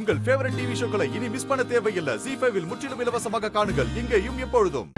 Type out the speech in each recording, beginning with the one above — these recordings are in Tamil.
உங்கள் ஃபேவரட் டிவி ஷோக்களை இனி மிஸ் பண்ண தேவையில்லை. ZEE5 இல் முற்றிலும் இலவசமாக காணுங்கள். இங்கேயும் எப்பொழுதும்.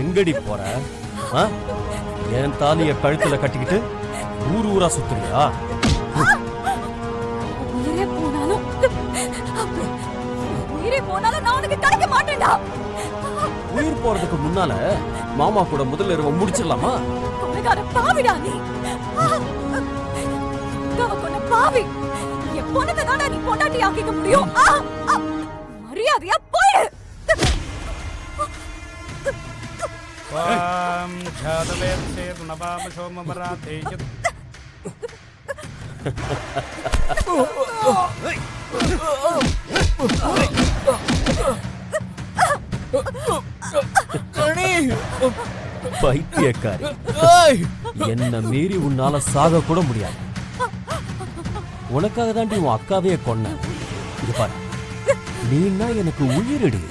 எங்கடி போற? என் தாலிய கழுத்துல கட்டிக்கிட்டு ஊர் ஊரா சுத்துறியா? உயிரே போனாலும் நான் உனக்கு கிடைக்க மாட்டேன்டா. உயிர் போறதுக்கு முன்னால மாமா கூட முதல் இரவு முடிச்சிடலாமா? கொலைகார பாவிடா நீ. கொன்ன பாவி. எப்போனக்கு தானே நீ பொண்டாட்டி ஆக்கிக்க முடியும்? மரியாதையா போயிடு. பைத்தியக்காரி, என்ன மீறி உன்னால சாக கூட முடியாது. உனக்காக தாண்டி உன் அக்காவே கொன்ன. பாரு, நீன்னா எனக்கு உயிரடி.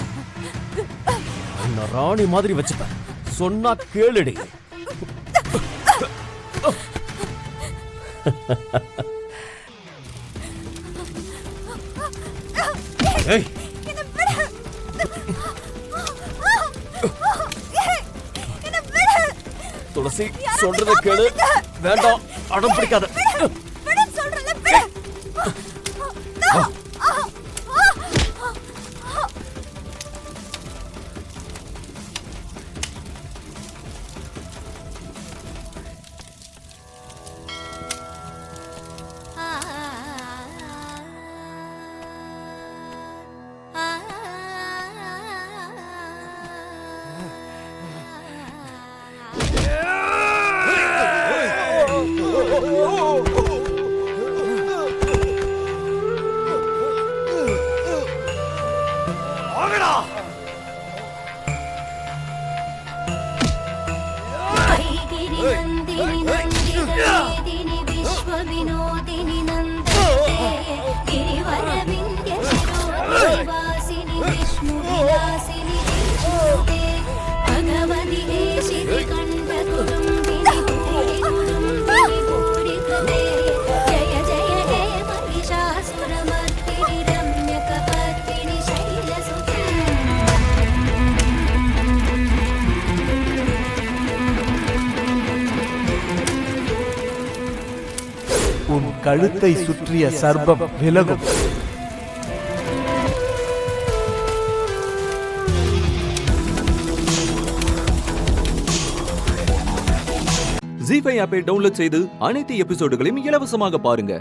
உன்னை ராணி மாதிரி வச்சுப்ப. சொன்னா கேளுடி. துளசி, சொல்றத கேளு. வேண்டாம், அடம் பிடிக்காத. विनोदिनी नंदते गिरिवर विंध्य शिरोवासिनी विष्णु विलासिनी विष्णुते भगवती देशिनी कंठ कुटुंबिनी भूरि कुटुंबिनी भूरि कृते जय जय हे महिषासुरमर्दिनी रम्यकपर्दिनी शैलसुते உன் கழுத்தை சுற்றிய சர்ப்பம் விலகும். ZEE5 ஆப்பை டவுன்லோட் செய்து அனைத்து எபிசோடுகளையும் இலவசமாக பாருங்க.